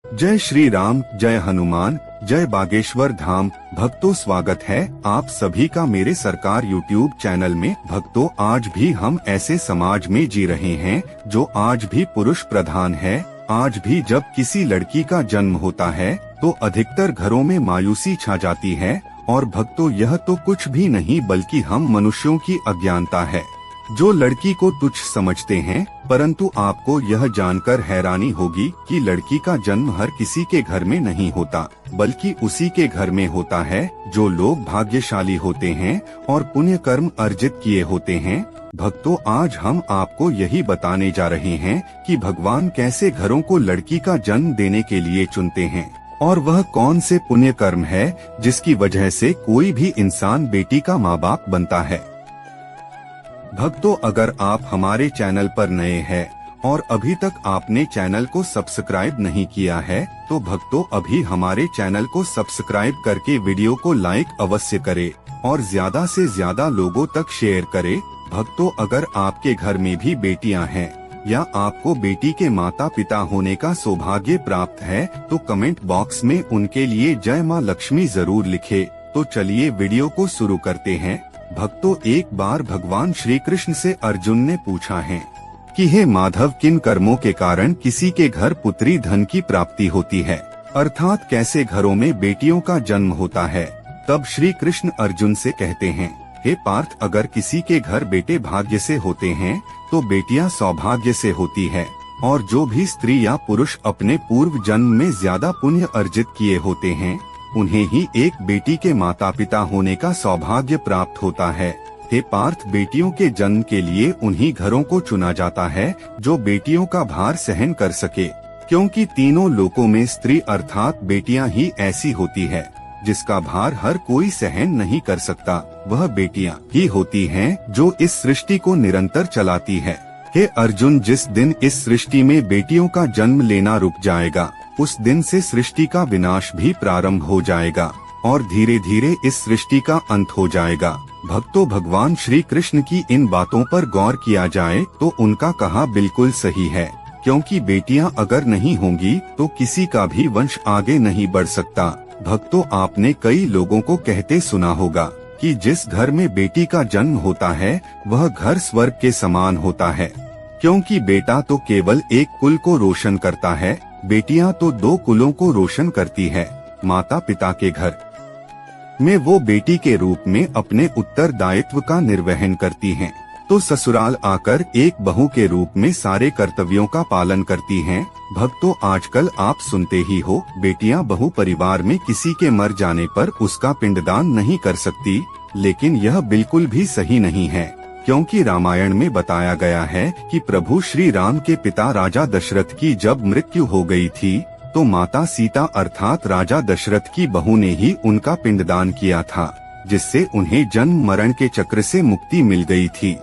जय श्री राम, जय हनुमान, जय बागेश्वर धाम। भक्तों, स्वागत है आप सभी का मेरे सरकार यूट्यूब चैनल में। भक्तों, आज भी हम ऐसे समाज में जी रहे हैं जो आज भी पुरुष प्रधान है। आज भी जब किसी लड़की का जन्म होता है तो अधिकतर घरों में मायूसी छा जाती है। और भक्तों, यह तो कुछ भी नहीं बल्कि हम मनुष्यों की अज्ञानता है जो लड़की को तुच्छ समझते हैं। परंतु आपको यह जानकर हैरानी होगी कि लड़की का जन्म हर किसी के घर में नहीं होता, बल्कि उसी के घर में होता है जो लोग भाग्यशाली होते हैं और पुण्य कर्म अर्जित किए होते हैं। भक्तों, आज हम आपको यही बताने जा रहे हैं कि भगवान कैसे घरों को लड़की का जन्म देने के लिए चुनते हैं और वह कौन से पुण्य कर्म है जिसकी वजह से कोई भी इंसान बेटी का माँ बाप बनता है। भक्तों, अगर आप हमारे चैनल पर नए हैं और अभी तक आपने चैनल को सब्सक्राइब नहीं किया है तो भक्तों अभी हमारे चैनल को सब्सक्राइब करके वीडियो को लाइक अवश्य करें और ज्यादा से ज्यादा लोगों तक शेयर करें। भक्तों, अगर आपके घर में भी बेटियां हैं या आपको बेटी के माता पिता होने का सौभाग्य प्राप्त है तो कमेंट बॉक्स में उनके लिए जय माँ लक्ष्मी जरूर लिखे। तो चलिए वीडियो को शुरू करते हैं। भक्तों, एक बार भगवान श्री कृष्ण से अर्जुन ने पूछा है कि हे माधव, किन कर्मों के कारण किसी के घर पुत्री धन की प्राप्ति होती है, अर्थात कैसे घरों में बेटियों का जन्म होता है। तब श्री कृष्ण अर्जुन से कहते हैं, हे पार्थ, अगर किसी के घर बेटे भाग्य से होते हैं तो बेटियां सौभाग्य से होती है। और जो भी स्त्री या पुरुष अपने पूर्व जन्म में ज्यादा पुण्य अर्जित किए होते हैं उन्हें ही एक बेटी के माता पिता होने का सौभाग्य प्राप्त होता है। हे पार्थ, बेटियों के जन्म के लिए उन्हीं घरों को चुना जाता है जो बेटियों का भार सहन कर सके, क्योंकि तीनों लोकों में स्त्री अर्थात बेटियां ही ऐसी होती है जिसका भार हर कोई सहन नहीं कर सकता। वह बेटियां ही होती हैं जो इस सृष्टि को निरंतर चलाती है। हे अर्जुन, जिस दिन इस सृष्टि में बेटियों का जन्म लेना रुक जाएगा उस दिन से सृष्टि का विनाश भी प्रारंभ हो जाएगा और धीरे धीरे इस सृष्टि का अंत हो जाएगा। भक्तों, भगवान श्री कृष्ण की इन बातों पर गौर किया जाए तो उनका कहा बिल्कुल सही है, क्योंकि बेटियां अगर नहीं होंगी तो किसी का भी वंश आगे नहीं बढ़ सकता। भक्तों, आपने कई लोगों को कहते सुना होगा कि जिस घर में बेटी का जन्म होता है वह घर स्वर्ग के समान होता है, क्योंकि बेटा तो केवल एक कुल को रोशन करता है, बेटियां तो दो कुलों को रोशन करती है। माता पिता के घर में वो बेटी के रूप में अपने उत्तरदायित्व का निर्वहन करती हैं, तो ससुराल आकर एक बहू के रूप में सारे कर्तव्यों का पालन करती हैं। भक्तों, आजकल आप सुनते ही हो बेटियां बहू परिवार में किसी के मर जाने पर उसका पिंडदान नहीं कर सकती, लेकिन यह बिल्कुल भी सही नहीं है, क्योंकि रामायण में बताया गया है कि प्रभु श्री राम के पिता राजा दशरथ की जब मृत्यु हो गई थी तो माता सीता अर्थात राजा दशरथ की बहू ने ही उनका पिंडदान किया था, जिससे उन्हें जन्म मरण के चक्र से मुक्ति मिल गई थी।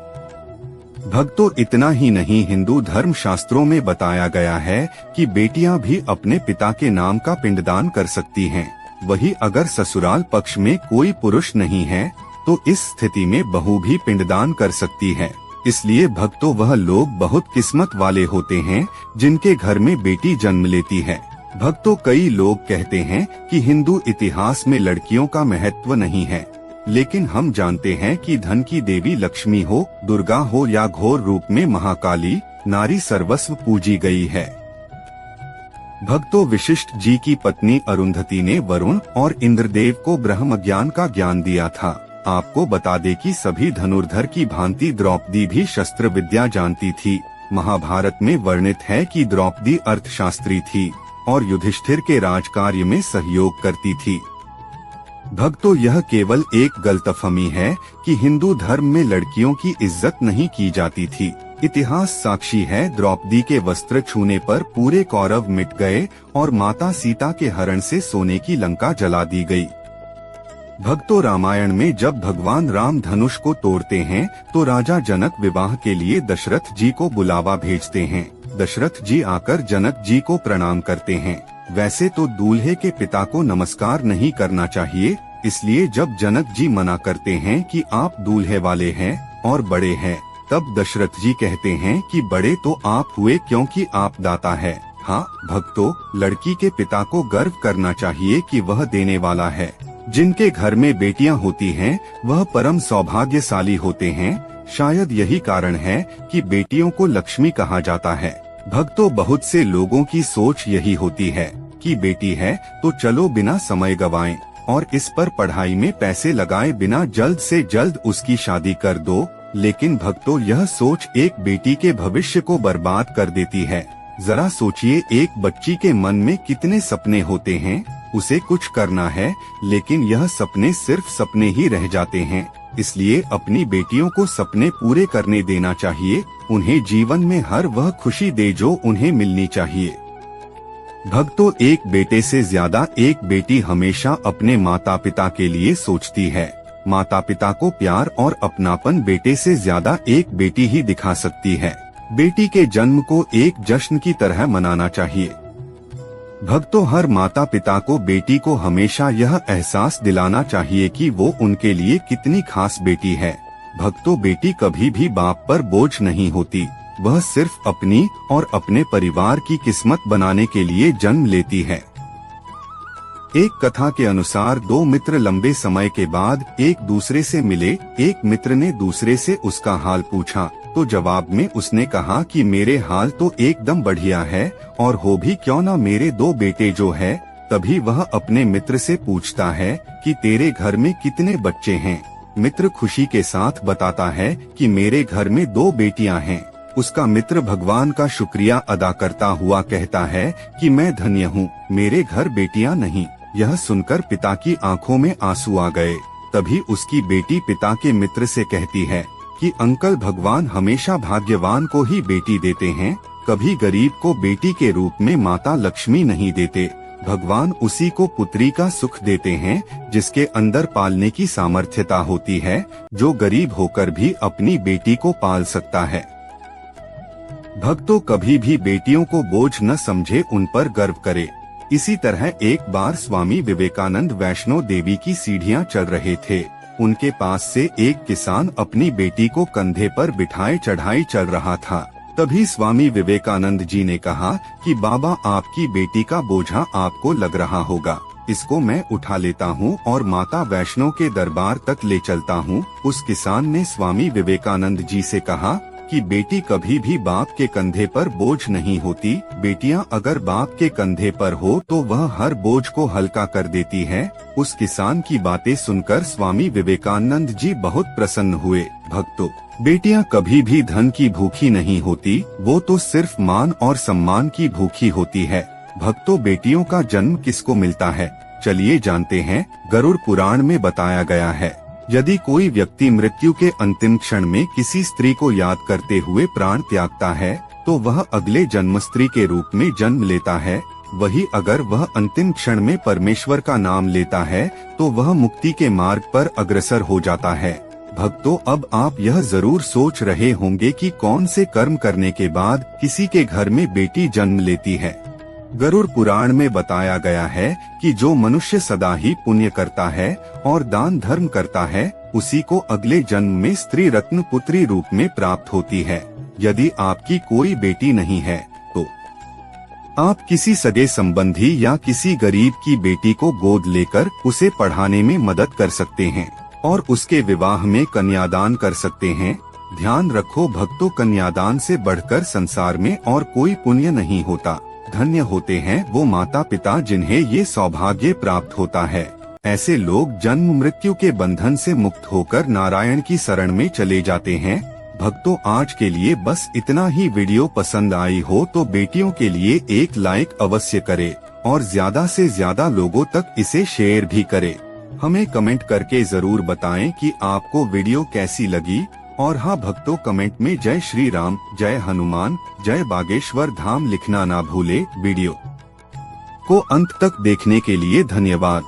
भक्तों, इतना ही नहीं, हिंदू धर्म शास्त्रों में बताया गया है कि बेटियां भी अपने पिता के नाम का पिंडदान कर सकती हैं। वही अगर ससुराल पक्ष में कोई पुरुष नहीं है तो इस स्थिति में बहू भी पिंडदान कर सकती है। इसलिए भक्तों, वह लोग बहुत किस्मत वाले होते हैं जिनके घर में बेटी जन्म लेती है। भक्तों, कई लोग कहते हैं कि हिंदू इतिहास में लड़कियों का महत्व नहीं है, लेकिन हम जानते हैं कि धन की देवी लक्ष्मी हो, दुर्गा हो या घोर रूप में महाकाली, नारी सर्वस्व पूजी गई है। भक्तों, वशिष्ठ जी की पत्नी अरुंधति ने वरुण और इंद्रदेव को ब्रह्म ज्ञान का ज्ञान दिया था। आपको बता दें कि सभी धनुर्धर की भांति द्रौपदी भी शस्त्र विद्या जानती थी। महाभारत में वर्णित है कि द्रौपदी अर्थशास्त्री थी और युधिष्ठिर के राजकार्य में सहयोग करती थी। भक्तों, यह केवल एक गलतफहमी है कि हिंदू धर्म में लड़कियों की इज्जत नहीं की जाती थी। इतिहास साक्षी है, द्रौपदी के वस्त्र छूने पर पूरे कौरव मिट गए और माता सीता के हरण से सोने की लंका जला दी गई। भक्तों, रामायण में जब भगवान राम धनुष को तोड़ते हैं तो राजा जनक विवाह के लिए दशरथ जी को बुलावा भेजते हैं। दशरथ जी आकर जनक जी को प्रणाम करते हैं। वैसे तो दूल्हे के पिता को नमस्कार नहीं करना चाहिए, इसलिए जब जनक जी मना करते हैं कि आप दूल्हे वाले हैं और बड़े हैं, तब दशरथ जी कहते हैं कि बड़े तो आप हुए क्योंकि आप दाता है, हाँ भक्तों, लड़की के पिता को गर्व करना चाहिए कि वह देने वाला है। जिनके घर में बेटियां होती हैं, वह परम सौभाग्यशाली होते हैं। शायद यही कारण है कि बेटियों को लक्ष्मी कहा जाता है। भक्तों, बहुत से लोगों की सोच यही होती है कि बेटी है तो चलो बिना समय गवाएं और इस पर पढ़ाई में पैसे लगाए बिना जल्द से जल्द उसकी शादी कर दो। लेकिन भक्तों, यह सोच एक बेटी के भविष्य को बर्बाद कर देती है। जरा सोचिए, एक बच्ची के मन में कितने सपने होते हैं। उसे कुछ करना है, लेकिन यह सपने सिर्फ सपने ही रह जाते हैं। इसलिए अपनी बेटियों को सपने पूरे करने देना चाहिए। उन्हें जीवन में हर वह खुशी दे जो उन्हें मिलनी चाहिए। भक्तों, एक बेटे से ज्यादा एक बेटी हमेशा अपने माता पिता के लिए सोचती है। माता पिता को प्यार और अपनापन बेटे से ज्यादा एक बेटी ही दिखा सकती है। बेटी के जन्म को एक जश्न की तरह मनाना चाहिए। भक्तों, हर माता पिता को बेटी को हमेशा यह एहसास दिलाना चाहिए कि वो उनके लिए कितनी खास बेटी है। भक्तों, बेटी कभी भी बाप पर बोझ नहीं होती। वह सिर्फ अपनी और अपने परिवार की किस्मत बनाने के लिए जन्म लेती है। एक कथा के अनुसार दो मित्र लंबे समय के बाद एक दूसरे से मिले। एक मित्र ने दूसरे से उसका हाल पूछा तो जवाब में उसने कहा कि मेरे हाल तो एकदम बढ़िया है, और हो भी क्यों ना मेरे दो बेटे जो है। तभी वह अपने मित्र से पूछता है कि तेरे घर में कितने बच्चे हैं। मित्र खुशी के साथ बताता है कि मेरे घर में दो बेटियां हैं। उसका मित्र भगवान का शुक्रिया अदा करता हुआ कहता है कि मैं धन्य हूँ, मेरे घर बेटियां नहीं। यह सुनकर पिता की आंखों में आंसू आ गए। तभी उसकी बेटी पिता के मित्र से कहती है कि अंकल, भगवान हमेशा भाग्यवान को ही बेटी देते हैं, कभी गरीब को बेटी के रूप में माता लक्ष्मी नहीं देते। भगवान उसी को पुत्री का सुख देते हैं जिसके अंदर पालने की सामर्थ्यता होती है, जो गरीब होकर भी अपनी बेटी को पाल सकता है। भक्तों, कभी भी बेटियों को बोझ न समझे, उन पर गर्व करे। इसी तरह एक बार स्वामी विवेकानंद वैष्णो देवी की सीढ़ियां चढ़ रहे थे। उनके पास से एक किसान अपनी बेटी को कंधे पर बिठाए चढ़ाई चढ़ रहा था। तभी स्वामी विवेकानंद जी ने कहा कि बाबा, आपकी बेटी का बोझा आपको लग रहा होगा, इसको मैं उठा लेता हूँ और माता वैष्णो के दरबार तक ले चलता हूँ। उस किसान ने स्वामी विवेकानंद जी से कहा कि बेटी कभी भी बाप के कंधे पर बोझ नहीं होती। बेटियां अगर बाप के कंधे पर हो तो वह हर बोझ को हल्का कर देती है। उस किसान की बातें सुनकर स्वामी विवेकानंद जी बहुत प्रसन्न हुए। भक्तों, बेटियां कभी भी धन की भूखी नहीं होती, वो तो सिर्फ मान और सम्मान की भूखी होती है। भक्तों, बेटियों का जन्म किसको मिलता है, चलिए जानते हैं। गरुड़ पुराण में बताया गया है, यदि कोई व्यक्ति मृत्यु के अंतिम क्षण में किसी स्त्री को याद करते हुए प्राण त्यागता है तो वह अगले जन्म स्त्री के रूप में जन्म लेता है। वही अगर वह अंतिम क्षण में परमेश्वर का नाम लेता है तो वह मुक्ति के मार्ग पर अग्रसर हो जाता है। भक्तों, अब आप यह जरूर सोच रहे होंगे कि कौन से कर्म करने के बाद किसी के घर में बेटी जन्म लेती है। गरुड़ पुराण में बताया गया है कि जो मनुष्य सदा ही पुण्य करता है और दान धर्म करता है, उसी को अगले जन्म में स्त्री रत्न पुत्री रूप में प्राप्त होती है। यदि आपकी कोई बेटी नहीं है तो आप किसी सगे संबंधी या किसी गरीब की बेटी को गोद लेकर उसे पढ़ाने में मदद कर सकते हैं और उसके विवाह में कन्यादान कर सकते हैं। ध्यान रखो भक्तों, कन्यादान से बढ़कर संसार में और कोई पुण्य नहीं होता। धन्य होते हैं वो माता पिता जिन्हें ये सौभाग्य प्राप्त होता है। ऐसे लोग जन्म मृत्यु के बंधन से मुक्त होकर नारायण की शरण में चले जाते हैं। भक्तों, आज के लिए बस इतना ही। वीडियो पसंद आई हो तो बेटियों के लिए एक लाइक अवश्य करे और ज्यादा से ज्यादा लोगों तक इसे शेयर भी करे। हमें कमेंट करके जरूर बताएं कि आपको वीडियो कैसी लगी। और हाँ भक्तों, कमेंट में जय श्री राम, जय हनुमान, जय बागेश्वर धाम लिखना ना भूले। वीडियो को अंत तक देखने के लिए धन्यवाद।